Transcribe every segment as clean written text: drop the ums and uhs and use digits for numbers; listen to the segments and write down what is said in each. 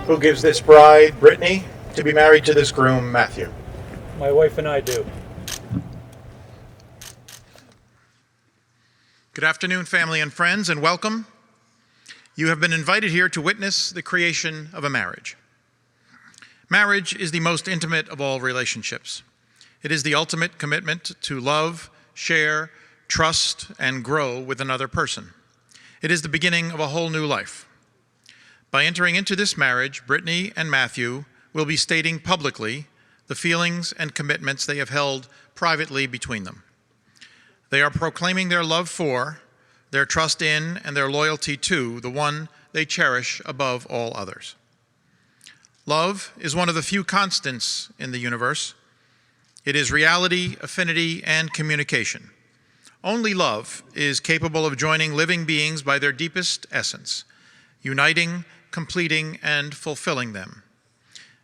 Who gives this bride, Brittany, to be married to this groom, Matthew? My wife and I do. Good afternoon, family and friends, and welcome. You have been invited here to witness the creation of a marriage. Marriage is the most intimate of all relationships. It is the ultimate commitment to love, share, trust, and grow with another person. It is the beginning of a whole new life. By entering into this marriage, Brittany and Matthew will be stating publicly the feelings and commitments they have held privately between them. They are proclaiming their love for, their trust in, and their loyalty to the one they cherish above all others. Love is one of the few constants in the universe. It is reality, affinity, and communication. Only love is capable of joining living beings by their deepest essence, uniting, completing, and fulfilling them.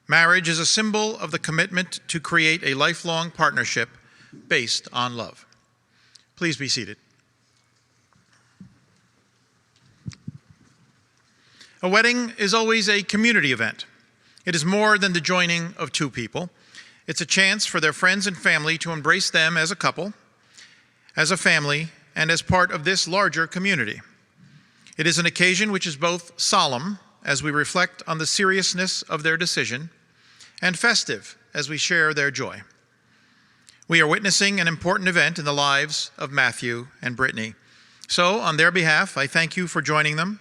Marriage is a symbol of the commitment to create a lifelong partnership based on love. Please be seated. A wedding is always a community event. It is more than the joining of two people. It's a chance for their friends and family to embrace them as a couple, as a family, and as part of this larger community. It is an occasion which is both solemn, as we reflect on the seriousness of their decision, and festive, as we share their joy. We are witnessing an important event in the lives of Matthew and Brittany. So, on their behalf, I thank you for joining them.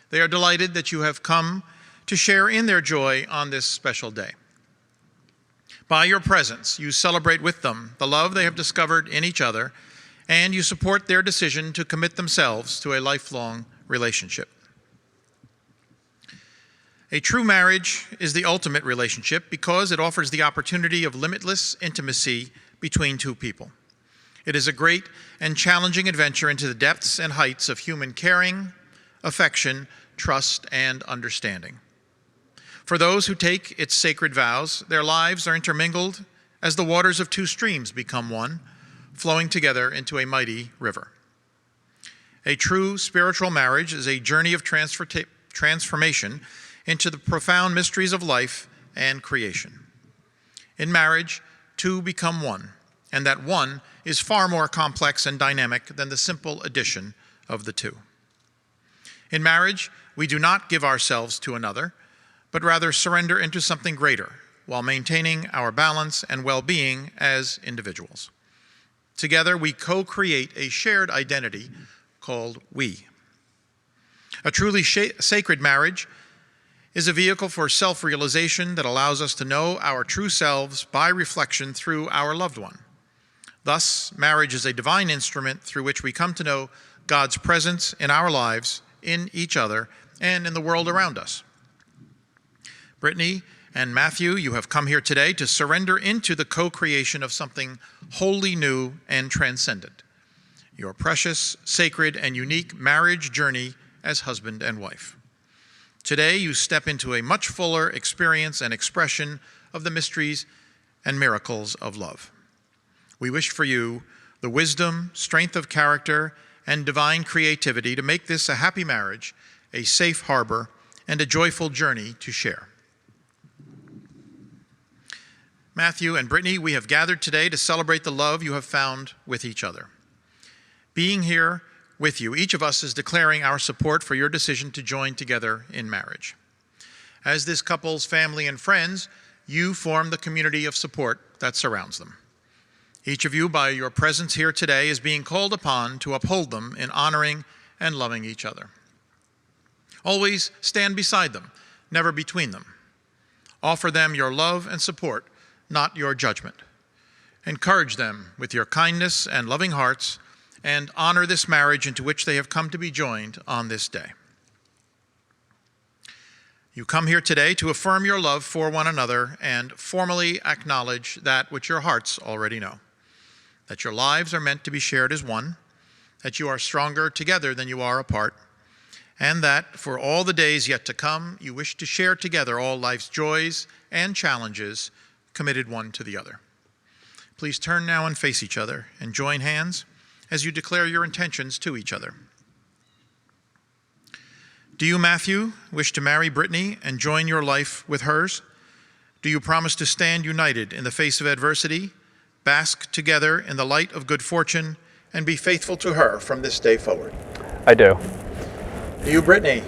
They are delighted that you have come to share in their joy on this special day. By your presence, you celebrate with them the love they have discovered in each other, and you support their decision to commit themselves to a lifelong relationship. A true marriage is the ultimate relationship because it offers the opportunity of limitless intimacy between two people. It is a great and challenging adventure into the depths and heights of human caring, affection, trust, and understanding. For those who take its sacred vows, their lives are intermingled as the waters of two streams become one, flowing together into a mighty river. A true spiritual marriage is a journey of transformation into the profound mysteries of life and creation. In marriage, two become one, and that one is far more complex and dynamic than the simple addition of the two. In marriage, we do not give ourselves to another, but rather surrender into something greater while maintaining our balance and well-being as individuals. Together, we co-create a shared identity called we. A truly sacred marriage is a vehicle for self-realization that allows us to know our true selves by reflection through our loved one. Thus, marriage is a divine instrument through which we come to know God's presence in our lives, in each other, and in the world around us. Brittany and Matthew, you have come here today to surrender into the co-creation of something wholly new and transcendent, your precious, sacred, and unique marriage journey as husband and wife. Today, you step into a much fuller experience and expression of the mysteries and miracles of love. We wish for you the wisdom, strength of character, and divine creativity to make this a happy marriage, a safe harbor, and a joyful journey to share. Matthew and Brittany, we have gathered today to celebrate the love you have found with each other. Being here with you, each of us is declaring our support for your decision to join together in marriage. As this couple's family and friends, you form the community of support that surrounds them. Each of you, by your presence here today, is being called upon to uphold them in honoring and loving each other. Always stand beside them, never between them. Offer them your love and support, not your judgment. Encourage them with your kindness and loving hearts, and honor this marriage into which they have come to be joined on this day. You come here today to affirm your love for one another and formally acknowledge that which your hearts already know, that your lives are meant to be shared as one, that you are stronger together than you are apart, and that for all the days yet to come, you wish to share together all life's joys and challenges, committed one to the other. Please turn now and face each other and join hands as you declare your intentions to each other. Do you, Matthew, wish to marry Brittany and join your life with hers? Do you promise to stand united in the face of adversity, bask together in the light of good fortune, and be faithful to her from this day forward? I do. Do you, Brittany,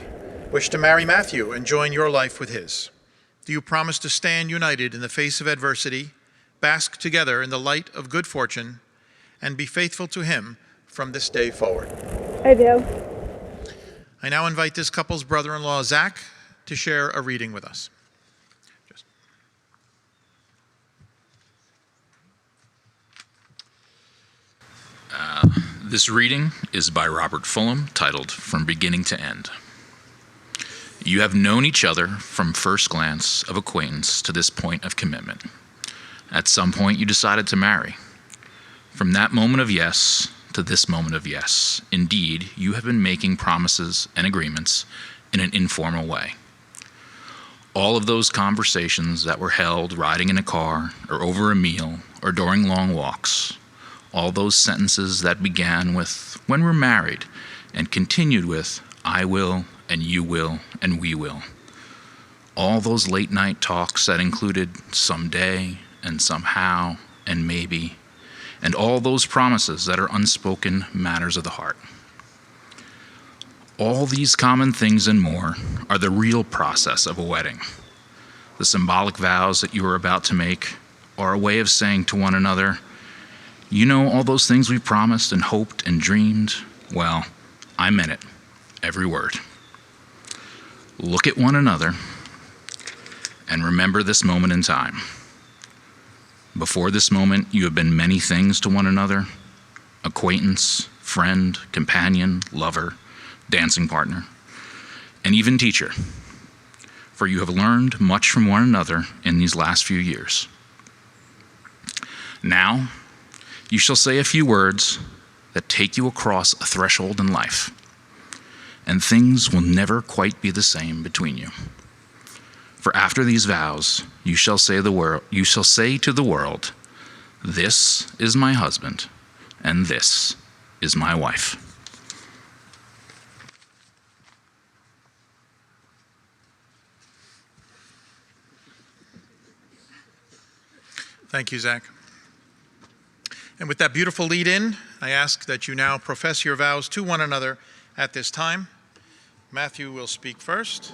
wish to marry Matthew and join your life with his? Do you promise to stand united in the face of adversity, bask together in the light of good fortune, and be faithful to him from this day forward? I do. I now invite this couple's brother-in-law, Zach, to share a reading with us. This reading is by Robert Fulham, titled From Beginning to End. You have known each other from first glance of acquaintance to this point of commitment. At some point, you decided to marry. From that moment of yes to this moment of yes, indeed, you have been making promises and agreements in an informal way. All of those conversations that were held riding in a car or over a meal or during long walks, all those sentences that began with, when we're married, and continued with, I will, and you will, and we will. All those late night talks that included someday, and somehow, and maybe, and all those promises that are unspoken matters of the heart. All these common things and more are the real process of a wedding. The symbolic vows that you are about to make are a way of saying to one another, you know all those things we promised and hoped and dreamed? Well, I meant it, every word. Look at one another and remember this moment in time. Before this moment, you have been many things to one another: acquaintance, friend, companion, lover, dancing partner, and even teacher. For you have learned much from one another in these last few years. Now, you shall say a few words that take you across a threshold in life, and things will never quite be the same between you. For after these vows, you shall say to the world, this is my husband, and this is my wife. Thank you, Zach. And with that beautiful lead in, I ask that you now profess your vows to one another at this time. Matthew will speak first.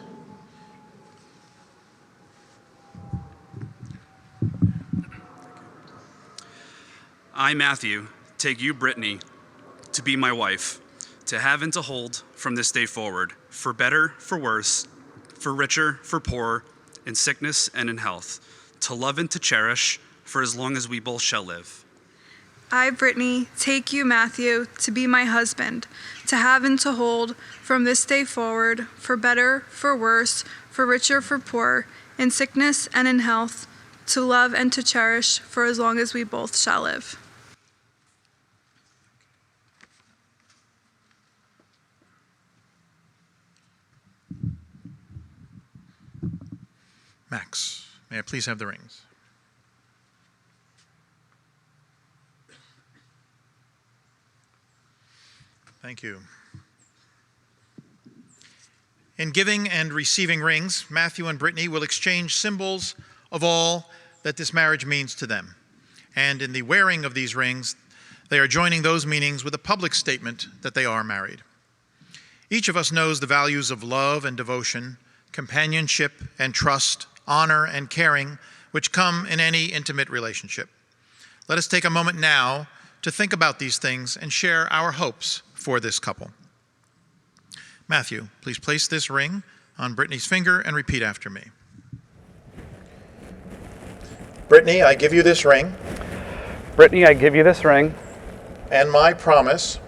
I, Matthew, take you, Brittany, to be my wife, to have and to hold from this day forward, for better, for worse, for richer, for poorer, in sickness and in health, to love and to cherish for as long as we both shall live. I, Brittany, take you, Matthew, to be my husband, to have and to hold from this day forward, for better, for worse, for richer, for poorer, in sickness and in health, to love and to cherish for as long as we both shall live. Max, may I please have the rings? Thank you. In giving and receiving rings, Matthew and Brittany will exchange symbols of all that this marriage means to them. And in the wearing of these rings, they are joining those meanings with a public statement that they are married. Each of us knows the values of love and devotion, companionship and trust, honor and caring, which come in any intimate relationship. Let us take a moment now to think about these things and share our hopes for this couple. Matthew, please place this ring on Brittany's finger and repeat after me. Brittany, I give you this ring Brittany, I give you this ring and my promise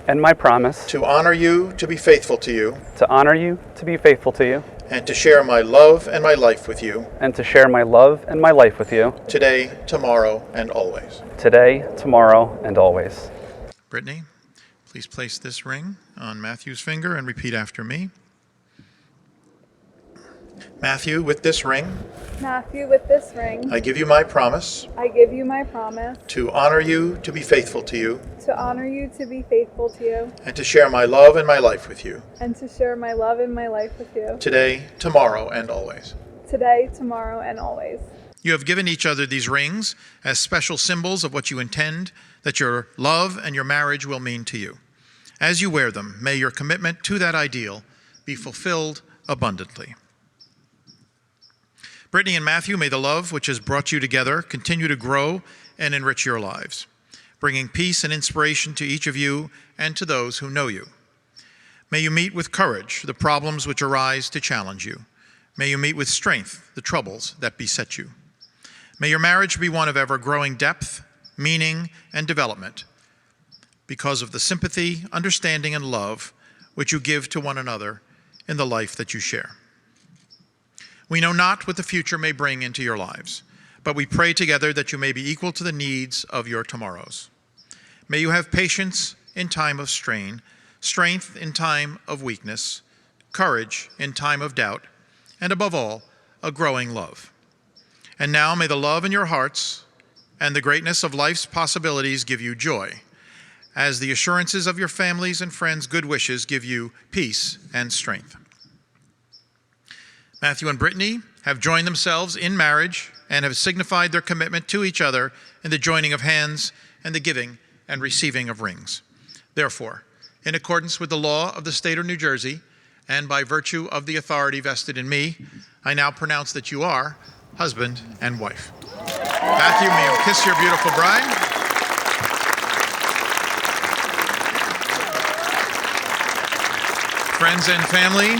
and my promise to honor you, to be faithful to you, to honor you, to be faithful to you, and to share my love and my life with you and to share my love and my life with you today, tomorrow, and always. today, tomorrow, and always. Brittany, please place this ring on Matthew's finger and repeat after me. Matthew, with this ring, Matthew, with this ring, I give you my promise I give you my promise to honor you, to be faithful to you, to honor you, to be faithful to you, and to share my love and my life with you and to share my love and my life with you today, tomorrow, and always. today, tomorrow, and always. You have given each other these rings as special symbols of what you intend that your love and your marriage will mean to you. As you wear them, may your commitment to that ideal be fulfilled abundantly. Brittany and Matthew, may the love which has brought you together continue to grow and enrich your lives, bringing peace and inspiration to each of you and to those who know you. May you meet with courage the problems which arise to challenge you. May you meet with strength the troubles that beset you. May your marriage be one of ever-growing depth, meaning, and development because of the sympathy, understanding, and love which you give to one another in the life that you share. We know not what the future may bring into your lives, but we pray together that you may be equal to the needs of your tomorrows. May you have patience in time of strain, strength in time of weakness, courage in time of doubt, and above all, a growing love. And now may the love in your hearts and the greatness of life's possibilities give you joy, as the assurances of your families and friends' good wishes give you peace and strength. Matthew and Brittany have joined themselves in marriage and have signified their commitment to each other in the joining of hands and the giving and receiving of rings. Therefore, in accordance with the law of the state of New Jersey and by virtue of the authority vested in me, I now pronounce that you are husband and wife. Matthew, may you kiss your beautiful bride. Friends and family,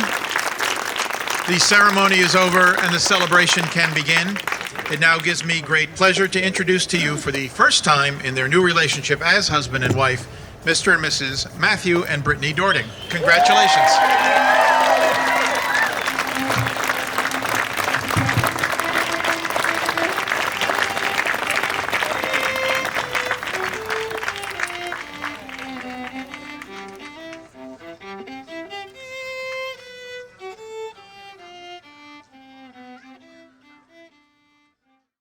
the ceremony is over and the celebration can begin. It now gives me great pleasure to introduce to you for the first time in their new relationship as husband and wife, Mr. and Mrs. Matthew and Brittany Dording. Congratulations.